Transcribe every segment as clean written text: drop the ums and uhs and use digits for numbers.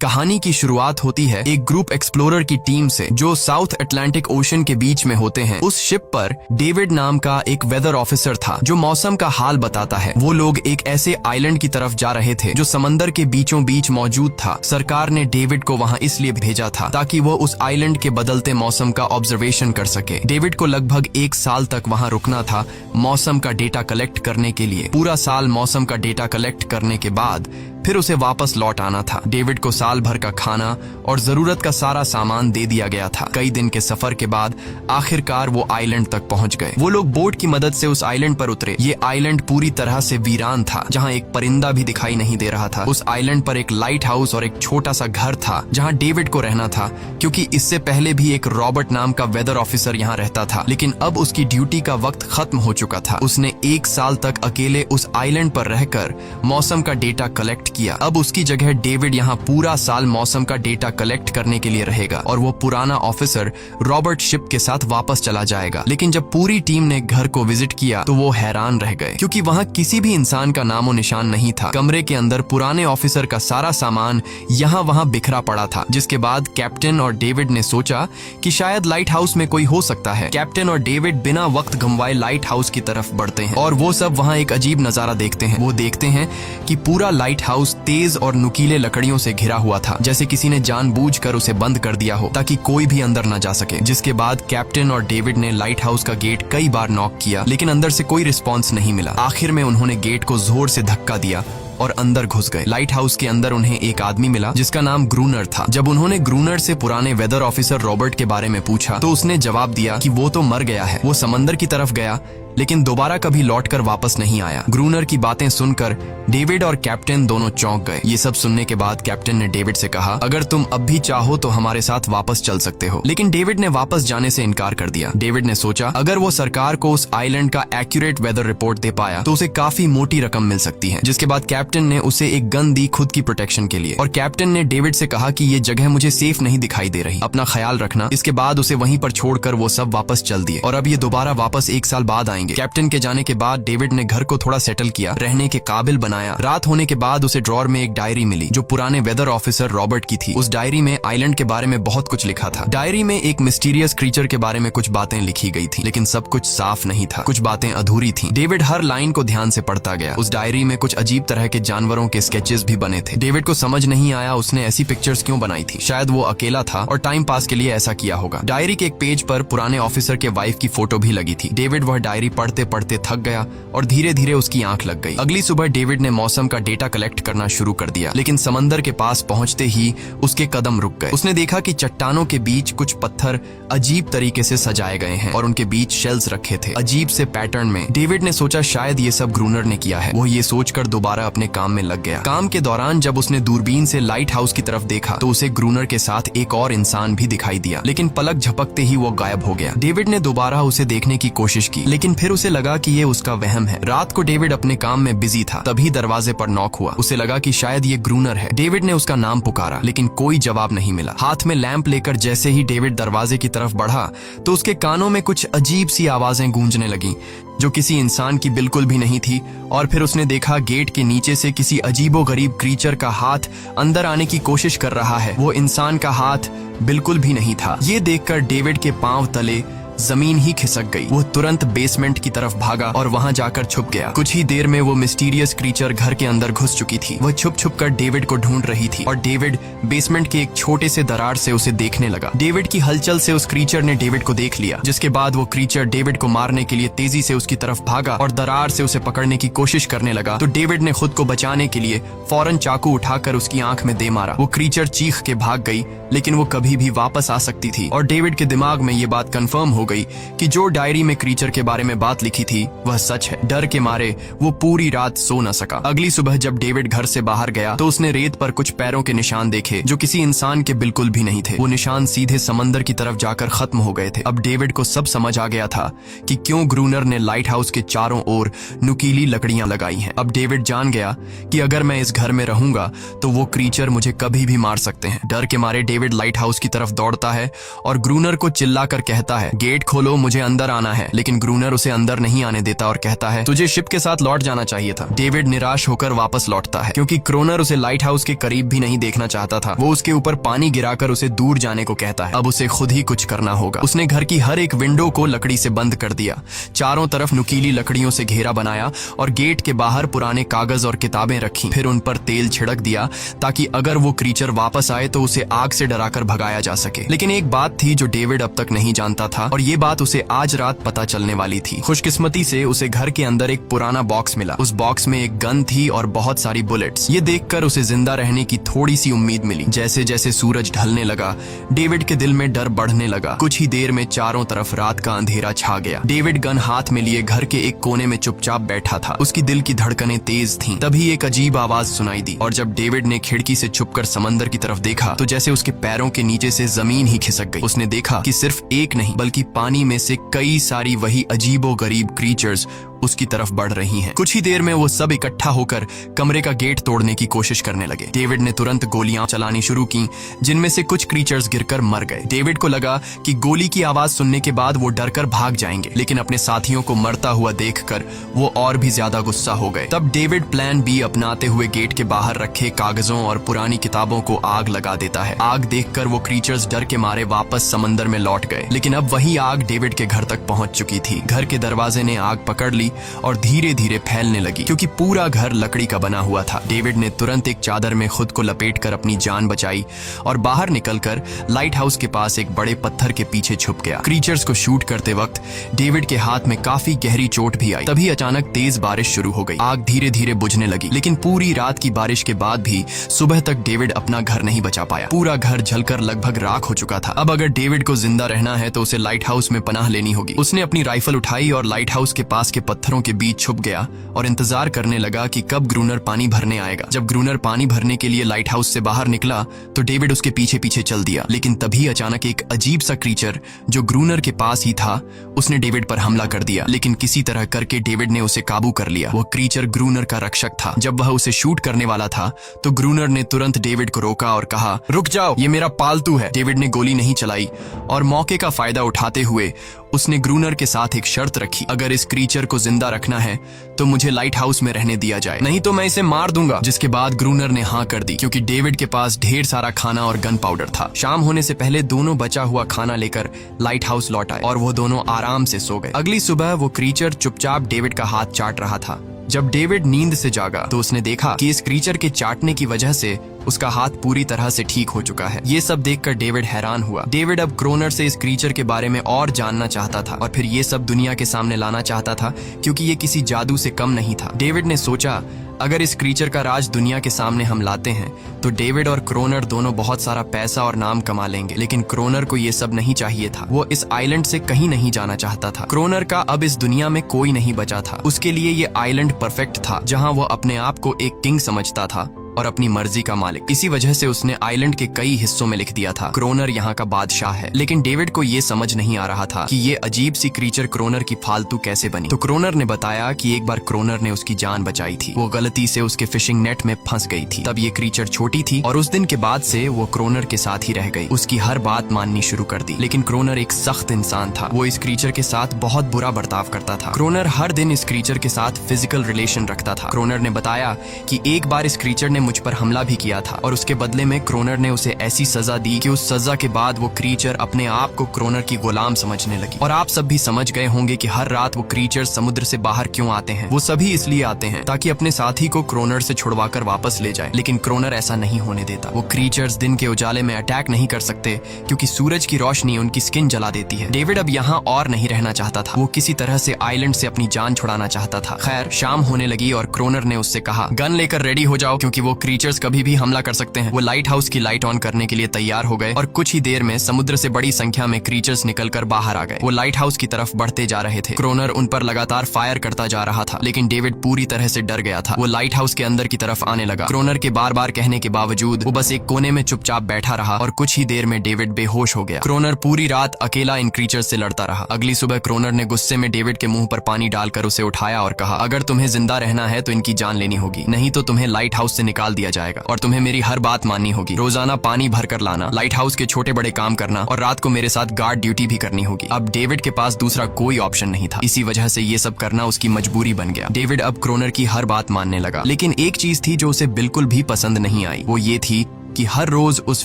कहानी की शुरुआत होती है एक ग्रुप एक्सप्लोरर की टीम से जो साउथ अटलांटिक ओशन के बीच में होते हैं। उस शिप पर डेविड नाम का एक वेदर ऑफिसर था जो मौसम का हाल बताता है। वो लोग एक ऐसे आइलैंड की तरफ जा रहे थे जो समंदर के बीचों बीच मौजूद था। सरकार ने डेविड को वहां इसलिए भेजा था ताकि वो उस आइलैंड के बदलते मौसम का ऑब्जर्वेशन कर सके। डेविड को लगभग 1 साल तक वहां रुकना था मौसम का डेटा कलेक्ट करने के लिए। पूरा साल मौसम का डेटा कलेक्ट करने के बाद फिर उसे वापस लौट आना था। डेविड को साल भर का खाना और जरूरत का सारा सामान दे दिया गया था। कई दिन के सफर के बाद आखिरकार वो आइलैंड तक पहुंच गए। वो लोग बोट की मदद से उस आइलैंड पर उतरे। ये आइलैंड पूरी तरह से वीरान था, जहां एक परिंदा भी दिखाई नहीं दे रहा था। उस आइलैंड पर एक लाइट हाउस और एक छोटा सा घर था जहां डेविड को रहना था, क्योंकि इससे पहले भी एक रॉबर्ट नाम का वेदर ऑफिसर यहाँ रहता था, लेकिन अब उसकी ड्यूटी का वक्त खत्म हो चुका था। उसने 1 साल तक अकेले उस आइलैंड पर रहकर मौसम का डेटा कलेक्ट किया। अब उसकी जगह डेविड यहाँ पूरा साल मौसम का डेटा कलेक्ट करने के लिए रहेगा और वो पुराना ऑफिसर रॉबर्ट शिप के साथ वापस चला जाएगा। लेकिन जब पूरी टीम ने घर को विजिट किया तो वो हैरान रह गए, क्योंकि वहाँ किसी भी इंसान का नामो निशान नहीं था। कमरे के अंदर पुराने ऑफिसर का सारा सामान यहाँ वहाँ बिखरा पड़ा था। जिसके बाद कैप्टन और डेविड ने सोचा कि शायद लाइट हाउस में कोई हो सकता है। कैप्टन और डेविड बिना वक्त गंवाए लाइट हाउस की तरफ बढ़ते हैं और वो सब वहाँ एक अजीब नजारा देखते हैं। वो देखते हैं कि पूरा लाइट हाउस तेज और नुकीले लकड़ियों से घिरा हुआ था, जैसे किसी ने जानबूझकर उसे बंद कर दिया हो ताकि कोई भी अंदर न जा सके। जिसके बाद कैप्टन और डेविड ने लाइट हाउस का गेट कई बार नॉक किया, लेकिन अंदर से कोई रिस्पॉन्स नहीं मिला। आखिर में उन्होंने गेट को जोर से धक्का दिया और अंदर घुस गए। लाइट हाउस के अंदर उन्हें एक आदमी मिला जिसका नाम ग्रूनर था। जब उन्होंने ग्रूनर से पुराने वेदर ऑफिसर रॉबर्ट के बारे में पूछा तो उसने जवाब दिया कि वो तो मर गया है। वो समंदर की तरफ गया लेकिन दोबारा कभी लौटकर वापस नहीं आया। ग्रूनर की बातें सुनकर डेविड और कैप्टन दोनों चौंक गए। ये सब सुनने के बाद कैप्टन ने डेविड से कहा, अगर तुम अब भी चाहो तो हमारे साथ वापस चल सकते हो। लेकिन डेविड ने वापस जाने से इनकार कर दिया। डेविड ने सोचा अगर वो सरकार को उस आइलैंड का एक्यूरेट वेदर रिपोर्ट दे पाया तो उसे काफी मोटी रकम मिल सकती है। जिसके बाद कैप्टन ने उसे एक गन दी खुद की प्रोटेक्शन के लिए, और कैप्टन ने डेविड से कहा कि ये जगह मुझे सेफ नहीं दिखाई दे रही, अपना ख्याल रखना। इसके बाद उसे वहीं पर छोड़कर वो सब वापस चल दिए और अब ये दोबारा वापस 1 साल बाद आएंगे। कैप्टन के जाने के बाद डेविड ने घर को थोड़ा सेटल किया, रहने के काबिल बनाया। रात होने के बाद उसे ड्रॉर में एक डायरी मिली जो पुराने वेदर ऑफिसर रॉबर्ट की थी। उस डायरी में आइलैंड के बारे में बहुत कुछ लिखा था। डायरी में एक मिस्टीरियस क्रीचर के बारे में कुछ बातें लिखी गई थी, लेकिन सब कुछ साफ नहीं था। कुछ बातें अधूरी थी। डेविड हर लाइन को ध्यान से पढ़ता गया। उस डायरी में कुछ अजीब तरह के जानवरों के स्केचेस भी बने थे। डेविड को समझ नहीं आया उसने ऐसी पिक्चर्स क्यों बनाई थी। शायद वो अकेला था और टाइम पास के लिए ऐसा किया होगा। डायरी के एक पेज पर पुराने ऑफिसर के वाइफ की फोटो भी लगी थी। डेविड वह डायरी पढ़ते पढ़ते थक गया और धीरे धीरे उसकी आंख लग गई। अगली सुबह डेविड ने मौसम का डेटा कलेक्ट करना शुरू कर दिया, लेकिन समंदर के पास पहुंचते ही उसके कदम रुक गए। उसने देखा कि चट्टानों के बीच कुछ पत्थर अजीब तरीके से सजाए गए हैं और उनके बीच शेल्स रखे थे अजीब से पैटर्न में। डेविड ने सोचा शायद ये सब ग्रूनर ने किया है। वो ये सोचकर दोबारा अपने काम में लग गया। काम के दौरान जब उसने दूरबीन से लाइट हाउस की तरफ देखा तो उसे ग्रूनर के साथ एक और इंसान भी दिखाई दिया, लेकिन पलक झपकते ही वो गायब हो गया। डेविड ने दोबारा उसे देखने की कोशिश की, लेकिन फिर उसे लगा कि ये उसका वहम है। रात को डेविड अपने काम में बिजी था, तभी दरवाजे पर नॉक हुआ। उसे लगा कि शायद ये ग्रूनर है। डेविड ने उसका नाम पुकारा, लेकिन कोई जवाब नहीं मिला। हाथ में लैंप लेकर जैसे ही डेविड दरवाजे की तरफ बढ़ा तो उसके कानों में कुछ अजीब सी आवाजें गूंजने लगीं जो किसी इंसान की बिल्कुल भी नहीं थी। और फिर उसने देखा गेट के नीचे से किसी अजीबोगरीब क्रीचर का हाथ अंदर आने की कोशिश कर रहा है। वो इंसान का हाथ बिल्कुल भी नहीं था। ये देखकर डेविड के पांव तले जमीन ही खिसक गई। वो तुरंत बेसमेंट की तरफ भागा और वहां जाकर छुप गया। कुछ ही देर में वो मिस्टीरियस क्रीचर घर के अंदर घुस चुकी थी। वह छुप छुप कर डेविड को ढूंढ रही थी और डेविड बेसमेंट के एक छोटे से दरार से उसे देखने लगा। डेविड की हलचल से उस क्रीचर ने डेविड को देख लिया, जिसके बाद वो क्रीचर डेविड को मारने के लिए तेजी से उसकी तरफ भागा और दरार से उसे पकड़ने की कोशिश करने लगा। तो डेविड ने खुद को बचाने के लिए फौरन चाकू उठाकर उसकी आंख में दे मारा। वो क्रीचर चीख के भाग गई, लेकिन वो कभी भी वापस आ सकती थी। और डेविड के दिमाग में ये बात कंफर्म हो गई कि जो डायरी में क्रीचर के बारे में बात लिखी थी वह सच है। डर के मारे वो पूरी रात सो न सका। अगली सुबह जब डेविड घर से बाहर गया तो उसने रेत पर कुछ पैरों के निशान देखे जो किसी इंसान के बिल्कुल भी नहीं थे। वो निशान सीधे समंदर की तरफ जाकर खत्म हो गए थे। अब डेविड को सब समझ आ गया था कि क्यों ग्रूनर ने लाइट हाउस के चारों ओर नुकीली लकड़ियां लगाई हैं। अब डेविड जान गया कि अगर मैं इस घर में रहूंगा तो वो क्रीचर मुझे कभी भी मार सकते हैं। डर के मारे डेविड लाइट हाउस की तरफ दौड़ता है और ग्रूनर को चिल्लाकर कहता है, गेट गेट खोलो, मुझे अंदर आना है। लेकिन ग्रूनर उसे अंदर नहीं आने देता और कहता है तुझे शिप के साथ लौट जाना चाहिए था। डेविड निराश होकर वापस लौटता है क्योंकि क्रोनर उसे लाइट हाउस के करीब भी नहीं देखना चाहता था। वो उसके ऊपर पानी गिराकर उसे दूर जाने को कहता है। अब उसे खुद ही कुछ करना होगा। उसने घर की हर एक विंडो को लकड़ी से बंद कर दिया, चारों तरफ नुकीली लकड़ियों से घेरा बनाया और गेट के बाहर पुराने कागज और किताबें रखी। फिर उन पर तेल छिड़क दिया ताकि अगर वो क्रीचर वापस आए तो उसे आग से डराकर भगाया जा सके। लेकिन एक बात थी जो डेविड अब तक नहीं जानता था और ये बात उसे आज रात पता चलने वाली थी। खुशकिस्मती से उसे घर के अंदर एक पुराना बॉक्स मिला। उस बॉक्स में एक गन थी और बहुत सारी बुलेट्स। ये देखकर उसे जिंदा रहने की थोड़ी सी उम्मीद मिली। जैसे जैसे सूरज ढलने लगा, डेविड के दिल में डर बढ़ने लगा। कुछ ही देर में चारों तरफ रात का अंधेरा छा गया। डेविड गन हाथ में लिए घर के एक कोने में चुपचाप बैठा था। उसकी दिल की धड़कनें तेज थीं। तभी एक अजीब आवाज सुनाई दी और जब डेविड ने खिड़की से छुपकर समंदर की तरफ देखा तो जैसे उसके पैरों के नीचे से जमीन ही खिसक गई। उसने देखा कि सिर्फ एक नहीं बल्कि पानी में से कई सारी वही अजीबोगरीब क्रीचर्स उसकी तरफ बढ़ रही हैं। कुछ ही देर में वो सब इकट्ठा होकर कमरे का गेट तोड़ने की कोशिश करने लगे। डेविड ने तुरंत गोलियां चलानी शुरू की, जिनमें से कुछ क्रीचर्स गिरकर मर गए। डेविड को लगा कि गोली की आवाज सुनने के बाद वो डरकर भाग जाएंगे, लेकिन अपने साथियों को मरता हुआ देखकर वो और भी ज्यादा गुस्सा हो गए। तब डेविड प्लान बी अपनाते हुए गेट के बाहर रखे कागजों और पुरानी किताबों को आग लगा देता है। आग देखकर वो क्रीचर्स डर के मारे वापस समंदर में लौट गए, लेकिन अब वही आग डेविड के घर तक पहुंच चुकी थी। घर के दरवाजे ने आग पकड़ ली और धीरे धीरे फैलने लगी क्योंकि पूरा घर लकड़ी का बना हुआ था। डेविड ने तुरंत एक चादर में खुद को लपेटकर अपनी जान बचाई और बाहर निकलकर लाइट हाउस के पास एक बड़े पत्थर के पीछे छुप गया। क्रीचर्स को शूट करते वक्त डेविड के हाथ में काफी गहरी चोट भी आई। तभी अचानक तेज बारिश शुरू हो गई। आग धीरे धीरे बुझने लगी, लेकिन पूरी रात की बारिश के बाद भी सुबह तक डेविड अपना घर नहीं बचा पाया। पूरा घर जलकर लगभग राख हो चुका था। अब अगर डेविड को जिंदा रहना है तो उसे लाइट हाउस में पनाह लेनी होगी। उसने अपनी राइफल उठाई और लाइट हाउस के पास के पत्थरों के बीच छुप गया और इंतजार करने लगा कि कब ग्रूनर पानी भरने आएगा। जब ग्रूनर पानी भरने के लिए लाइट हाउस से बाहर निकला तो डेविड उसके पीछे पीछे चल दिया, लेकिन तभी अचानक एक अजीब सा क्रीचर जो ग्रूनर के पास ही था उसने डेविड पर हमला कर दिया। लेकिन किसी तरह करके डेविड ने उसे काबू कर लिया। वह क्रीचर ग्रूनर का रक्षक था। जब वह उसे शूट करने वाला था तो ग्रूनर ने तुरंत डेविड को रोका और कहा, रुक जाओ, ये मेरा पालतू है। डेविड ने गोली नहीं चलाई और मौके का फायदा उठाते हुए उसने ग्रूनर के साथ एक शर्त रखी, अगर इस क्रीचर को जिंदा रखना है तो मुझे लाइट हाउस में रहने दिया जाए, नहीं तो मैं इसे मार दूंगा। जिसके बाद ग्रूनर ने हाँ कर दी क्योंकि डेविड के पास ढेर सारा खाना और गन पाउडर था। शाम होने से पहले दोनों बचा हुआ खाना लेकर लाइट हाउस लौट आए और वो दोनों आराम से सो गए। अगली सुबह वो क्रीचर चुपचाप डेविड का हाथ चाट रहा था। जब डेविड नींद से जागा तो उसने देखा कि इस क्रीचर के चाटने की वजह से उसका हाथ पूरी तरह से ठीक हो चुका है। ये सब देखकर डेविड हैरान हुआ। डेविड अब क्रोनर से इस क्रीचर के बारे में और जानना चाहता था और फिर ये सब दुनिया के सामने लाना चाहता था क्योंकि ये किसी जादू से कम नहीं था। डेविड ने सोचा, अगर इस क्रीचर का राज दुनिया के सामने हम लाते हैं तो डेविड और क्रोनर दोनों बहुत सारा पैसा और नाम कमा लेंगे। लेकिन क्रोनर को ये सब नहीं चाहिए था। वो इस आइलैंड से कहीं नहीं जाना चाहता था। क्रोनर का अब इस दुनिया में कोई नहीं बचा था। उसके लिए ये आइलैंड परफेक्ट था जहां वो अपने आप को एक किंग समझता था और अपनी मर्जी का मालिक। इसी वजह से उसने आइलैंड के कई हिस्सों में लिख दिया था, क्रोनर यहाँ का बादशाह है। लेकिन डेविड को ये समझ नहीं आ रहा था कि ये अजीब सी क्रीचर क्रोनर की फालतू कैसे बनी। तो क्रोनर ने बताया कि एक बार क्रोनर ने उसकी जान बचाई थी। वो गलती से उसके फिशिंग नेट में फंस गई थी। तब ये क्रीचर छोटी थी और उस दिन के बाद से वो क्रोनर के साथ ही रह गई। उसकी हर बात माननी शुरू कर दी। लेकिन क्रोनर एक सख्त इंसान था। वो इस क्रीचर के साथ बहुत बुरा बर्ताव करता था। क्रोनर हर दिन इस क्रीचर के साथ फिजिकल रिलेशन रखता था। क्रोनर ने बताया कि एक बार इस क्रीचर ने मुझ पर हमला भी किया था और उसके बदले में क्रोनर ने उसे ऐसी सजा दी कि उस सजा के बाद वो क्रीचर अपने आप को क्रोनर की गुलाम समझने लगी। और आप सब भी समझ गए होंगे कि हर रात वो क्रीचर समुद्र से बाहर क्यों आते हैं। वो सभी इसलिए आते हैं ताकि अपने साथी को क्रोनर से छुड़वाकर वापस ले जाए। लेकिन क्रोनर ऐसा नहीं होने देता। वो क्रीचर्स दिन के उजाले में अटैक नहीं कर सकते क्योंकि सूरज की रोशनी उनकी स्किन जला देती है। डेविड अब यहाँ और नहीं रहना चाहता था। वो किसी तरह से आइलैंड से अपनी जान छुड़ाना चाहता था। खैर, शाम होने लगी और क्रोनर ने उससे कहा, गन लेकर रेडी हो जाओ क्योंकि वो क्रीचर्स कभी भी हमला कर सकते हैं। वो लाइट हाउस की लाइट ऑन करने के लिए तैयार हो गए और कुछ ही देर में समुद्र से बड़ी संख्या में क्रीचर्स निकलकर बाहर आ गए। वो लाइट हाउस की तरफ बढ़ते जा रहे थे। क्रोनर उन पर लगातार फायर करता जा रहा था, लेकिन डेविड पूरी तरह से डर गया था। वो लाइट हाउस के अंदर की तरफ आने लगा। क्रोनर के बार बार कहने के बावजूद वो बस एक कोने में चुपचाप बैठा रहा और कुछ ही देर में डेविड बेहोश हो गया। क्रोनर पूरी रात अकेला इन क्रीचर्स से लड़ता रहा। अगली सुबह क्रोनर ने गुस्से में डेविड के मुंह पर पानी डालकर उसे उठाया और कहा, अगर तुम्हें जिंदा रहना है तो इनकी जान लेनी होगी, नहीं तो तुम्हें लाइट हाउस से निकाल निकाल दिया जाएगा और तुम्हें मेरी हर बात माननी होगी। रोजाना पानी भर कर लाना, लाइट हाउस के छोटे बड़े काम करना और रात को मेरे साथ गार्ड ड्यूटी भी करनी होगी। अब डेविड के पास दूसरा कोई ऑप्शन नहीं था। इसी वजह से ये सब करना उसकी मजबूरी बन गया। डेविड अब क्रोनर की हर बात मानने लगा, लेकिन एक चीज थी जो उसे बिल्कुल भी पसंद नहीं आई। वो ये थी कि हर रोज उस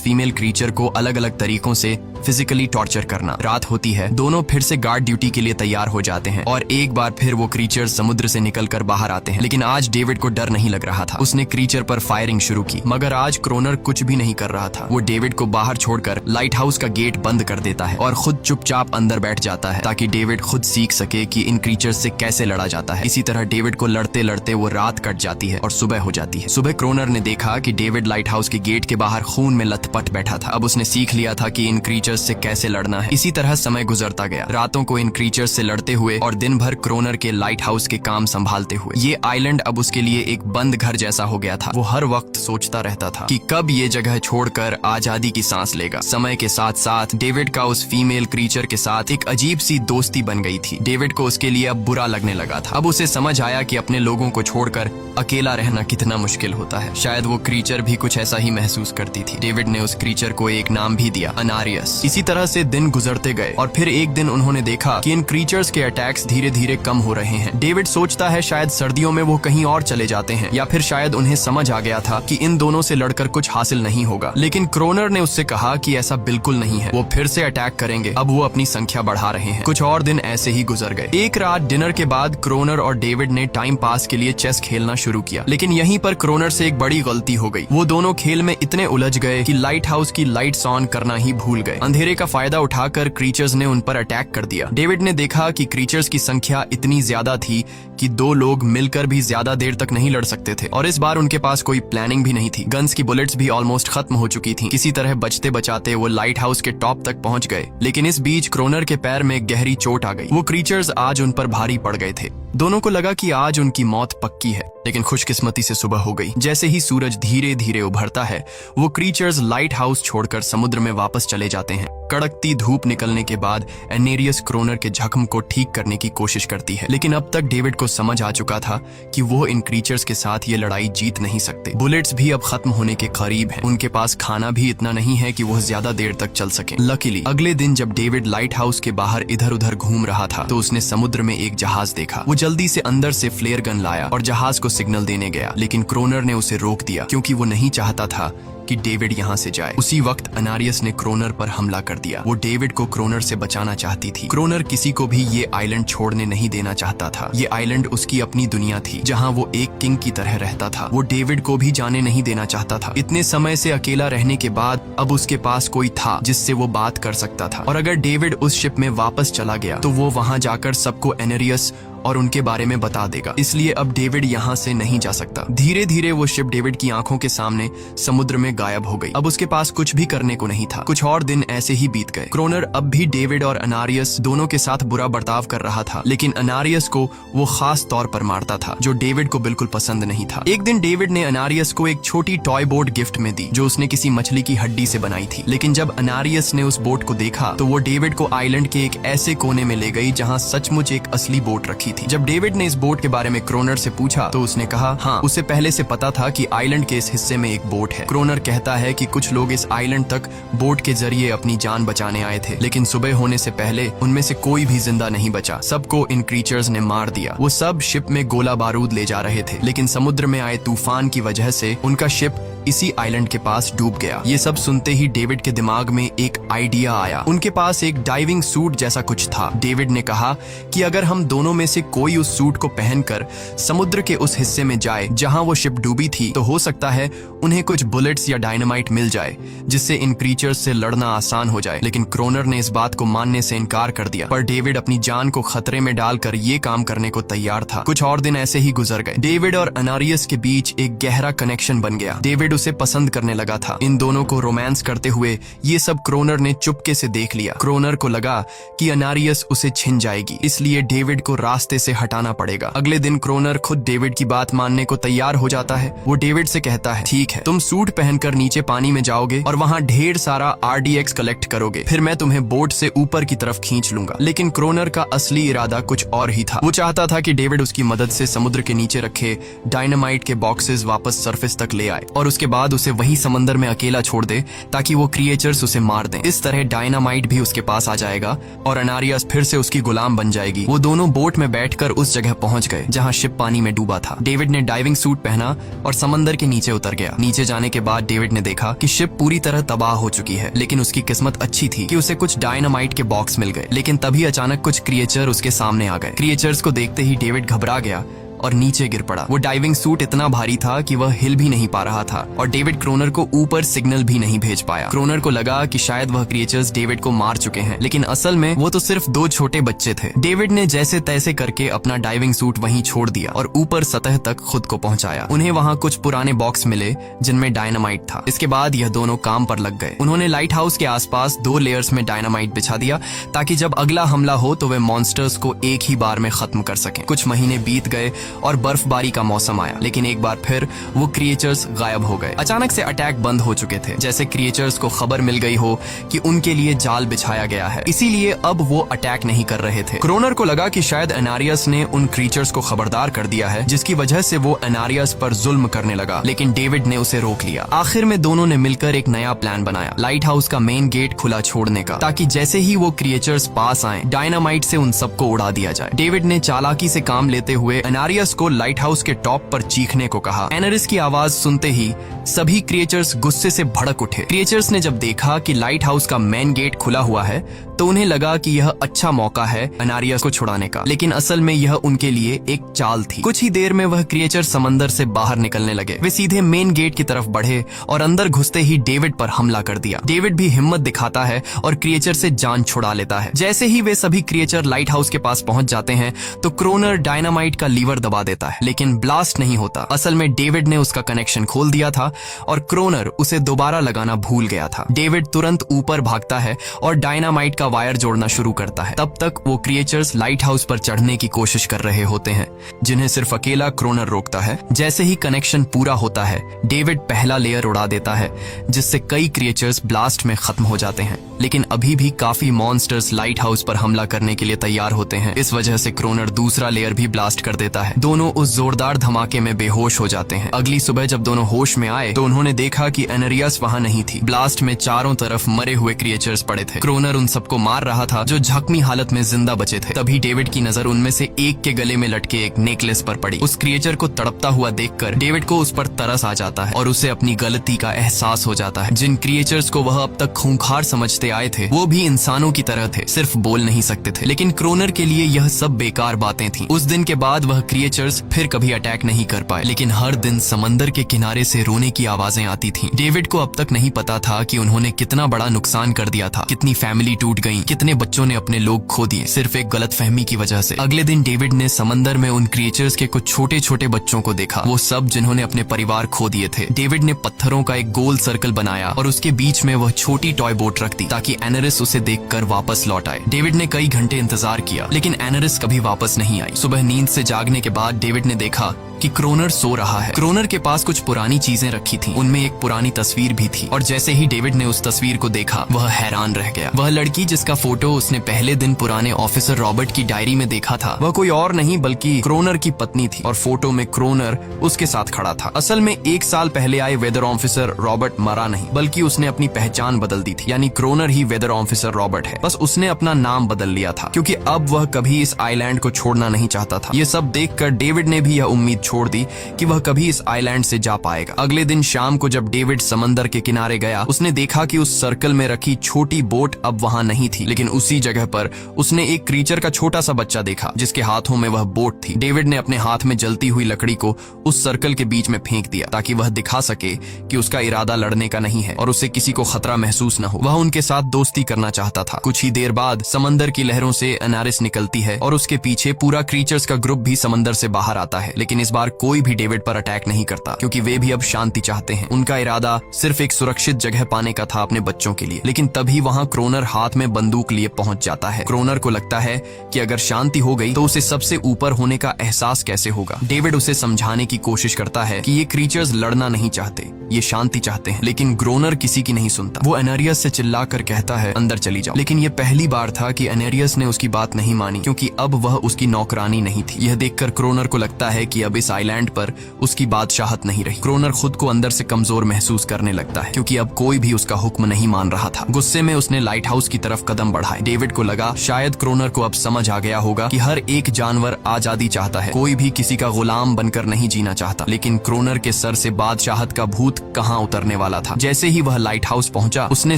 फीमेल क्रीचर को अलग अलग तरीकों से फिजिकली टॉर्चर करना। रात होती है, दोनों फिर से गार्ड ड्यूटी के लिए तैयार हो जाते हैं और एक बार फिर वो क्रीचर समुद्र से निकलकर बाहर आते हैं। लेकिन आज डेविड को डर नहीं लग रहा था। उसने क्रीचर पर फायरिंग शुरू की, मगर आज क्रोनर कुछ भी नहीं कर रहा था। वो डेविड को बाहर छोड़कर लाइट हाउस का गेट बंद कर देता है और खुद चुपचाप अंदर बैठ जाता है ताकि डेविड खुद सीख सके कि इन क्रीचर से कैसे लड़ा जाता है। इसी तरह डेविड को लड़ते लड़ते वो रात कट जाती है और सुबह हो जाती है। सुबह क्रोनर ने देखा कि डेविड लाइट हाउस के गेट के बाहर खून में लथपथ बैठा था। अब उसने सीख लिया था कि इन क्रीचर्स से कैसे लड़ना है। इसी तरह समय गुजरता गया, रातों को इन क्रीचर्स से लड़ते हुए और दिन भर क्रोनर के लाइट हाउस के काम संभालते हुए। ये आइलैंड अब उसके लिए एक बंद घर जैसा हो गया था। वो हर वक्त सोचता रहता था कि कब ये जगह छोड़कर आजादी की सांस लेगा। समय के साथ साथ डेविड का उस फीमेल क्रीचर के साथ एक अजीब सी दोस्ती बन गई थी। डेविड को उसके लिए अब बुरा लगने लगा था। अब उसे समझ आया कि अपने लोगों को छोड़कर अकेला रहना कितना मुश्किल होता है। शायद वो क्रीचर भी कुछ ऐसा ही महसूस करती थी। डेविड ने उस क्रीचर को एक नाम भी दिया, अनारियस। इसी तरह से दिन गुजरते गए और फिर एक दिन उन्होंने देखा कि इन क्रीचर्स के अटैक्स धीरे धीरे कम हो रहे हैं। डेविड सोचता है शायद सर्दियों में वो कहीं और चले जाते हैं या फिर शायद उन्हें समझ आ गया था कि इन दोनों से लड़कर कुछ हासिल नहीं होगा। लेकिन क्रोनर ने उससे कहा कि ऐसा बिल्कुल नहीं है, वो फिर से अटैक करेंगे। अब वो अपनी संख्या बढ़ा रहे हैं। कुछ और दिन ऐसे ही गुजर गए। एक रात डिनर के बाद क्रोनर और डेविड ने टाइम पास के लिए चेस खेलना शुरू किया, लेकिन यहीं पर क्रोनर से एक बड़ी गलती हो गई। वो दोनों खेल में इतने उलझ गए कि लाइट हाउस की लाइट्स ऑन करना ही भूल गए। अंधेरे का फायदा उठाकर क्रीचर्स ने उन पर अटैक कर दिया। डेविड ने देखा कि क्रीचर्स की संख्या इतनी ज्यादा थी कि दो लोग मिलकर भी ज्यादा देर तक नहीं लड़ सकते थे और इस बार उनके पास कोई प्लानिंग भी नहीं थी। गन्स की बुलेट्स भी ऑलमोस्ट खत्म हो चुकी थी। किसी तरह बचते बचाते वो लाइट हाउस के टॉप तक पहुंच गए, लेकिन इस बीच क्रोनर के पैर में गहरी चोट आ गई। वो क्रीचर्स आज उन पर भारी पड़ गए थे। दोनों को लगा कि आज उनकी मौत पक्की है, लेकिन खुशकिस्मती से सुबह हो गई। जैसे ही सूरज धीरे धीरे उभरता है, वो क्रीचर्स लाइट हाउस छोड़कर समुद्र में वापस चले जाते हैं। कड़कती धूप निकलने के बाद एनेरियस क्रोनर के जख्म को ठीक करने की कोशिश करती है, लेकिन अब तक डेविड को समझ आ चुका था कि वो इन क्रीचर्स के साथ ये लड़ाई जीत नहीं सकते। बुलेट्स भी अब खत्म होने के करीब हैं। उनके पास खाना भी इतना नहीं है कि वो ज्यादा देर तक चल सके। लकीली अगले दिन जब डेविड लाइट हाउस के बाहर इधर उधर घूम रहा था तो उसने समुद्र में एक जहाज देखा। वो जल्दी से अंदर से फ्लेयर गन लाया और जहाज को सिग्नल देने गया, लेकिन क्रोनर ने उसे रोक दिया क्योंकि वो नहीं चाहता था कि डेविड यहाँ से जाए। उसी वक्त अनारियस ने क्रोनर पर हमला कर दिया। वो डेविड को क्रोनर से बचाना चाहती थी। क्रोनर किसी को भी ये आइलैंड छोड़ने नहीं देना चाहता था। ये आइलैंड उसकी अपनी दुनिया थी जहाँ वो एक किंग की तरह रहता था। वो डेविड को भी जाने नहीं देना चाहता था। इतने समय से अकेला रहने के बाद अब उसके पास कोई था जिससे वो बात कर सकता था, और अगर डेविड उस शिप में वापस चला गया तो वो वहाँ जाकर सबको एनेरियस और उनके बारे में बता देगा। इसलिए अब डेविड यहाँ से नहीं जा सकता। धीरे धीरे वो शिप डेविड की आंखों के सामने समुद्र में गायब हो गई। अब उसके पास कुछ भी करने को नहीं था। कुछ और दिन ऐसे ही बीत गए। क्रोनर अब भी डेविड और अनारियस दोनों के साथ बुरा बर्ताव कर रहा था, लेकिन अनारियस को वो खास तौर पर मारता था, जो डेविड को बिल्कुल पसंद नहीं था। एक दिन डेविड ने अनारियस को एक छोटी टॉय बोट गिफ्ट में दी जो उसने किसी मछली की हड्डी से बनाई थी। लेकिन जब अनारियस ने उस बोट को देखा तो वो डेविड को आइलैंड के एक ऐसे कोने में ले गई जहाँ सचमुच एक असली बोट रखी थी। जब डेविड ने इस बोट के बारे में क्रोनर से पूछा तो उसने कहा हाँ, उसे पहले से पता था कि आइलैंड के इस हिस्से में एक बोट है। क्रोनर कहता है कि कुछ लोग इस आइलैंड तक बोट के जरिए अपनी जान बचाने आए थे, लेकिन सुबह होने से पहले उनमें से कोई भी जिंदा नहीं बचा। सबको इन क्रीचर्स ने मार दिया। वो सब शिप में गोला बारूद ले जा रहे थे, लेकिन समुद्र में आए तूफान की वजह से उनका शिप इसी आइलैंड के पास डूब गया। ये सब सुनते ही डेविड के दिमाग में एक आइडिया आया। उनके पास एक डाइविंग सूट जैसा कुछ था। डेविड ने कहा कि अगर हम दोनों में से कोई उस सूट को पहनकर समुद्र के उस हिस्से में जाए जहां वो शिप डूबी थी, तो हो सकता है उन्हें कुछ बुलेट्स या डायनामाइट मिल जाए जिससे इन क्रीचर्स से लड़ना आसान हो जाए। लेकिन क्रोनर ने इस बात को मानने से इनकार कर दिया, पर डेविड अपनी जान को खतरे में डालकर ये काम करने को तैयार था। कुछ और दिन ऐसे ही गुजर गए। डेविड और अनारियस के बीच एक गहरा कनेक्शन बन गया। डेविड डेविड उसे पसंद करने लगा था। इन दोनों को रोमांस करते हुए ये सब क्रोनर ने चुपके से देख लिया। क्रोनर को लगा कि अनारियस उसे छिन जाएगी, इसलिए डेविड को रास्ते से हटाना पड़ेगा। अगले दिन क्रोनर खुद डेविड की बात मानने को तैयार हो जाता है। वो डेविड से कहता है, ठीक है, तुम सूट पहनकर नीचे पानी में जाओगे और वहाँ ढेर सारा RDX कलेक्ट करोगे, फिर मैं तुम्हें बोट से ऊपर की तरफ खींच लूंगा। लेकिन क्रोनर का असली इरादा कुछ और ही था। वो चाहता था कि डेविड उसकी मदद से समुद्र के नीचे रखे डायनामाइट के बॉक्सेस वापस सरफेस तक ले आए और उसके बाद उसे वही समंदर में अकेला छोड़ दे ताकि वो क्रिएचर्स उसे मार दें। इस तरह डायनामाइट भी उसके पास आ जाएगा और अनारियस फिर से उसकी गुलाम बन जाएगी। वो दोनों बोट में बैठकर उस जगह पहुंच गए जहां शिप पानी में डूबा था। डेविड ने डाइविंग सूट पहना और समंदर के नीचे उतर गया। नीचे जाने के बाद डेविड ने देखा कि शिप पूरी तरह तबाह हो चुकी है, लेकिन उसकी किस्मत अच्छी थी कि उसे कुछ डायनामाइट के बॉक्स मिल गए। लेकिन तभी अचानक कुछ क्रिएचर उसके सामने आ गए। क्रिएचर्स को देखते ही डेविड घबरा गया और नीचे गिर पड़ा। वो डाइविंग सूट इतना भारी था कि वह हिल भी नहीं पा रहा था और डेविड क्रोनर को ऊपर सिग्नल भी नहीं भेज पाया। क्रोनर को लगा कि शायद वह क्रिएचर्स डेविड को मार चुके हैं, लेकिन असल में वो तो सिर्फ 2 छोटे बच्चे थे। डेविड ने जैसे तैसे करके अपना डाइविंग सूट वहीं छोड़ दिया और ऊपर सतह तक खुद को पहुंचाया। उन्हें वहां कुछ पुराने बॉक्स मिले जिनमें डायनामाइट था। इसके बाद यह दोनों काम पर लग गए। उन्होंने लाइट हाउस के आसपास 2 लेयर्स में डायनामाइट बिछा दिया ताकि जब अगला हमला हो तो वे मॉन्स्टर्स को एक ही बार में खत्म कर सकें। कुछ महीने बीत गए और बर्फबारी का मौसम आया, लेकिन एक बार फिर वो क्रिएचर्स गायब हो गए। अचानक से अटैक बंद हो चुके थे, जैसे क्रिएचर्स को खबर मिल गई हो कि उनके लिए जाल बिछाया गया है, इसीलिए अब वो अटैक नहीं कर रहे थे। क्रोनर को लगा कि शायद अनारियस ने उन क्रिएचर्स को खबरदार कर दिया है, जिसकी वजह से वो अनारियस पर जुल्म करने लगा, लेकिन डेविड ने उसे रोक लिया। आखिर में दोनों ने मिलकर एक नया प्लान बनाया, लाइट हाउस का मेन गेट खुला छोड़ने का, ताकि जैसे ही वो क्रिएचर्स पास आए डायनामाइट से उन सबको उड़ा दिया जाए। डेविड ने चालाकी से काम लेते हुए अनारियस को लाइट हाउस के टॉप पर चीखने को कहा। एनरिस की आवाज सुनते ही सभी क्रिएचर्स गुस्से से भड़क उठे। क्रिएचर्स ने जब देखा कि लाइट हाउस का मेन गेट खुला हुआ है तो उन्हें लगा कि यह अच्छा मौका है अनारियस को छुड़ाने का, लेकिन असल में यह उनके लिए एक चाल थी। कुछ ही देर में वह क्रिएचर समंदर से बाहर निकलने लगे। वे सीधे मेन गेट की तरफ बढ़े और अंदर घुसते ही डेविड पर हमला कर दिया। डेविड भी हिम्मत दिखाता है और क्रिएचर से जान छुड़ा लेता है। जैसे ही वे सभी क्रिएचर लाइट हाउस के पास पहुंच जाते हैं तो क्रोनर डायनामाइट का लीवर दबा देता है, लेकिन ब्लास्ट नहीं होता। असल में डेविड ने उसका कनेक्शन खोल दिया था और क्रोनर उसे दोबारा लगाना भूल गया था। डेविड तुरंत ऊपर भागता है और डायनामाइट का वायर जोड़ना शुरू करता है। तब तक वो क्रिएचर्स लाइट हाउस पर चढ़ने की कोशिश कर रहे होते हैं, जिन्हें सिर्फ अकेला क्रोनर रोकता है। जैसे ही कनेक्शन पूरा होता है डेविड पहला लेयर उड़ा देता है, जिससे कई क्रिएचर्स ब्लास्ट में खत्म हो जाते हैं, लेकिन अभी भी काफी मॉन्स्टर्स लाइट हाउस पर हमला करने के लिए तैयार होते हैं। इस वजह से क्रोनर दूसरा लेयर भी ब्लास्ट कर देता है। दोनों उस जोरदार धमाके में बेहोश हो जाते हैं। अगली सुबह जब दोनों होश में आए तो उन्होंने देखा कि एनरियस वहां नहीं थी। ब्लास्ट में चारों तरफ मरे हुए क्रिएचर्स पड़े थे। क्रोनर उन सबको मार रहा था जो जख्मी हालत में जिंदा बचे थे। तभी डेविड की नजर उनमें से एक के गले में लटके एक नेकलेस पर पड़ी। उस क्रिएचर को तड़पता हुआ देखकर डेविड को उस पर तरस आ जाता है और उसे अपनी गलती का एहसास हो जाता है। जिन क्रिएचर्स को वह अब तक खूंखार समझते आए थे वो भी इंसानों की तरह थे, सिर्फ बोल नहीं सकते थे। लेकिन क्रोनर के लिए यह सब बेकार बातें थी। उस दिन के बाद वह क्रिएचर्स फिर कभी अटैक नहीं कर पाए, लेकिन हर दिन समंदर के किनारे से रोने की आवाजें आती थीं। डेविड को अब तक नहीं पता था कि उन्होंने कितना बड़ा नुकसान कर दिया था, कितनी फैमिली टूट गई, कितने बच्चों ने अपने लोग खो दिए, सिर्फ एक गलतफहमी की वजह से। अगले दिन डेविड ने समंदर में उन क्रिएचर्स के कुछ छोटे छोटे बच्चों को देखा, वो सब जिन्होंने अपने परिवार खो दिए थे। डेविड ने पत्थरों का एक गोल सर्कल बनाया और उसके बीच में वह छोटी टॉय बोट रख दी ताकि एनरिस उसे देखकर वापस लौट आए। डेविड ने कई घंटे इंतजार किया, लेकिन एनरिस कभी वापस नहीं आई। सुबह नींद से जागने के बाद डेविड ने देखा कि क्रोनर सो रहा है। क्रोनर के पास कुछ पुरानी चीजें रखी थीं, उनमें एक पुरानी तस्वीर भी थी और जैसे ही डेविड ने उस तस्वीर को देखा वह हैरान रह गया। वह लड़की जिसका फोटो उसने पहले दिन पुराने ऑफिसर रॉबर्ट की डायरी में देखा था वह कोई और नहीं बल्कि क्रोनर की पत्नी थी और फोटो में क्रोनर उसके साथ खड़ा था। असल में 1 साल पहले आए वेदर ऑफिसर रॉबर्ट मरा नहीं, बल्कि उसने अपनी पहचान बदल दी थी, यानी क्रोनर ही वेदर ऑफिसर रॉबर्ट है। बस उसने अपना नाम बदल लिया था क्योंकि अब वह कभी इस आइलैंड को छोड़ना नहीं चाहता था। ये सब देखकर डेविड ने भी यह उम्मीद छोड़ दी कि वह कभी इस आइलैंड से जा पाएगा। अगले दिन शाम को जब डेविड समंदर के किनारे गया उसने देखा कि उस सर्कल में रखी छोटी बोट अब वहां नहीं नहीं थी, लेकिन उसी जगह पर उसने एक क्रीचर का छोटा सा बच्चा देखा जिसके हाथों में वह बोट थी। डेविड ने अपने हाथ में जलती हुई लकड़ी को उस सर्कल के बीच में फेंक दिया ताकि वह दिखा सके कि उसका इरादा लड़ने का नहीं है और उसे किसी को खतरा महसूस न हो। वह उनके साथ दोस्ती करना चाहता था। कुछ ही देर बाद समंदर की लहरों से एनारिस निकलती है और उसके पीछे पूरा क्रीचर्स का ग्रुप भी समंदर से बाहर आता है, लेकिन इस बार कोई भी डेविड पर अटैक नहीं करता क्योंकि वे भी अब शांति चाहते हैं। उनका इरादा सिर्फ एक सुरक्षित जगह पाने का था अपने बच्चों के लिए। लेकिन तभी वहां क्रोनर हाथ में बंदूक लिए पहुंच जाता है। क्रोनर को लगता है कि अगर शांति हो गई तो उसे सबसे ऊपर होने का एहसास कैसे होगा। डेविड उसे समझाने की कोशिश करता है कि ये क्रीचर्स लड़ना नहीं चाहते, ये शांति चाहते हैं, लेकिन क्रोनर किसी की नहीं सुनता। वो एनेरियस से चिल्लाकर कहता है अंदर चली जाओ। लेकिन ये पहली बार था कि एनेरियस ने उसकी बात नहीं मानी क्योंकि अब वह उसकी नौकरानी नहीं थी। यह देखकर क्रोनर को लगता है कि अब इस आइलैंड पर उसकी बादशाहत नहीं रही। क्रोनर खुद को अंदर से कमजोर महसूस करने लगता है क्योंकि अब कोई भी उसका हुक्म नहीं मान रहा था। गुस्से में उसने लाइट हाउस की तरफ कदम बढ़ाए। डेविड को लगा शायद क्रोनर को अब समझ आ गया होगा कि हर एक जानवर आजादी चाहता है, कोई भी किसी का गुलाम बनकर नहीं जीना चाहता। लेकिन क्रोनर के सर से बादशाहत का भूत कहां उतरने वाला था। जैसे ही वह लाइट हाउस पहुंचा उसने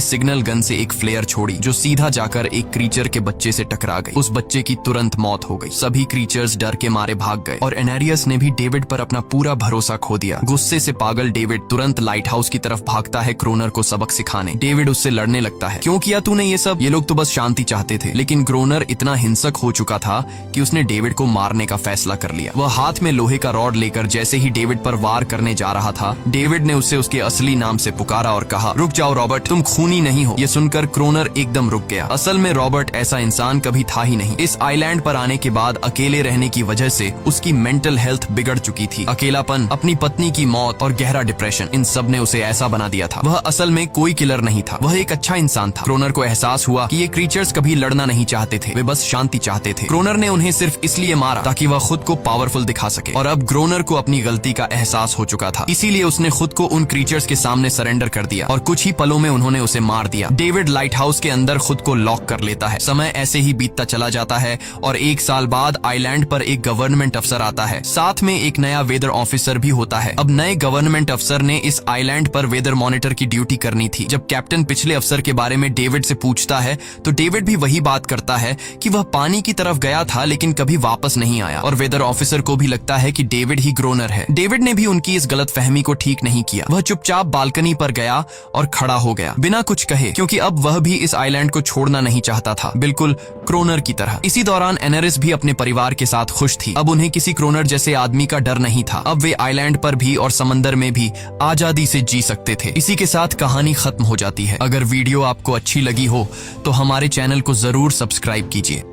सिग्नल गन से एक फ्लेयर छोड़ी जो सीधा जाकर एक क्रीचर के बच्चे से टकरा गई। उस बच्चे की तुरंत मौत हो गई। सभी क्रीचर्स डर के मारे भाग गए और एनेरियस ने भी डेविड पर अपना पूरा भरोसा खो दिया। गुस्से से पागल डेविड तुरंत लाइट हाउस की तरफ भागता है क्रोनर को सबक सिखाने। डेविड उससे लड़ने लगता है, क्यों किया तूने ये सब? ये लोग तो बस शांति चाहते थे। लेकिन क्रोनर इतना हिंसक हो चुका था कि उसने डेविड को मारने का फैसला कर लिया। वह हाथ में लोहे का रॉड लेकर जैसे ही डेविड पर वार करने जा रहा था, डेविड ने उसे उसके असली नाम से पुकारा और कहा, रुक जाओ रॉबर्ट, तुम खूनी नहीं हो। ये सुनकर क्रोनर एकदम रुक गया। असल में रॉबर्ट ऐसा इंसान कभी था ही नहीं। इस आइलैंड पर आने के बाद अकेले रहने की वजह से उसकी मेंटल हेल्थ बिगड़ चुकी थी। अकेलापन, अपनी पत्नी की मौत और गहरा डिप्रेशन, इन सब ने उसे ऐसा बना दिया था। वह असल में कोई किलर नहीं था, वह एक अच्छा इंसान था। क्रोनर को एहसास हुआ कि ये क्रीचर्स कभी लड़ना नहीं चाहते थे, वे बस शांति चाहते थे। क्रोनर ने उन्हें सिर्फ इसलिए मारा ताकि वह खुद को पावरफुल दिखा सके और अब क्रोनर को अपनी गलती का एहसास हो चुका था। इसीलिए उसने खुद को उन क्रीचर्स के सामने सरेंडर कर दिया और कुछ ही पलों में उन्होंने उसे मार दिया। डेविड लाइट हाउस के अंदर खुद को लॉक कर लेता है। समय ऐसे ही बीतता चला जाता है और 1 साल बाद आइलैंड पर एक गवर्नमेंट अफसर आता है, साथ में एक नया वेदर ऑफिसर भी होता है। अब नए गवर्नमेंट अफसर ने इस आइलैंड पर वेदर मॉनिटर की ड्यूटी करनी थी। जब कैप्टन पिछले अफसर के बारे में डेविड से पूछता है तो डेविड भी वही बात करता है कि वह पानी की तरफ गया था लेकिन कभी वापस नहीं आया और वेदर ऑफिसर को भी लगता है कि डेविड ही क्रोनर है। डेविड ने भी उनकी इस गलतफहमी को ठीक नहीं किया। वह चुपचाप बालकनी पर गया और खड़ा हो गया बिना कुछ कहे, क्योंकि अब वह भी इस आइलैंड को छोड़ना नहीं चाहता था, बिल्कुल क्रोनर की तरह। इसी दौरान एनेरिस भी अपने परिवार के साथ खुश थी। अब उन्हें किसी क्रोनर जैसे आदमी का डर नहीं था। अब वे आइलैंड पर भी और समंदर में भी आजादी से जी सकते थे। इसी के साथ कहानी खत्म हो जाती है। अगर वीडियो आपको अच्छी लगी हो तो हमारे चैनल को जरूर सब्सक्राइब कीजिए।